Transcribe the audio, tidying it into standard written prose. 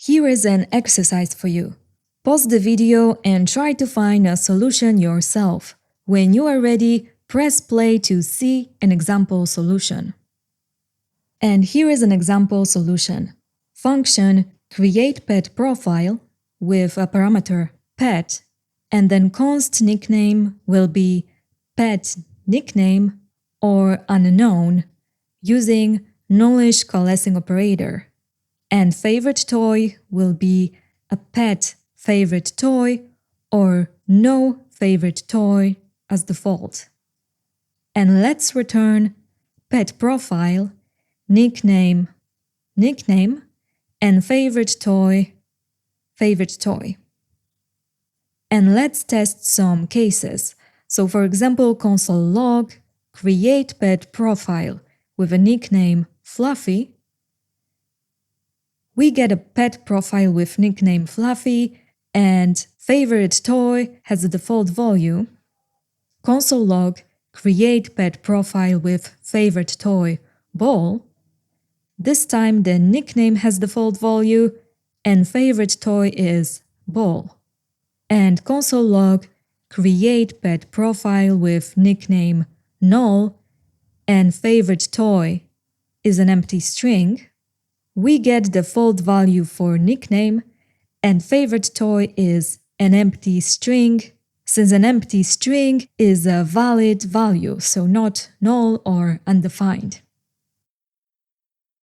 Here is an exercise for you. Pause the video and try to find a solution yourself. When you are ready, press play to see an example solution. And here is an example solution. Function createPetProfile with a parameter pet, and then const nickname will be pet nickname or unknown using Nullish Coalescing operator. And favoriteToy will be a pet favoriteToy or no favoriteToy as default. And let's return petProfile, nickname, and favoriteToy. And let's test some cases. So for example, console log createPetProfile with a nickname Fluffy. We get a pet profile with nickname Fluffy, and favoriteToy has a default value. Console log createPetProfile with favoriteToy Ball. This time the nickname has default value and favoriteToy is Ball. And console log createPetProfile with nickname Null and favoriteToy is an empty string. We get default value for nickname and favoriteToy is an empty string, since an empty string is a valid value, so not null or undefined.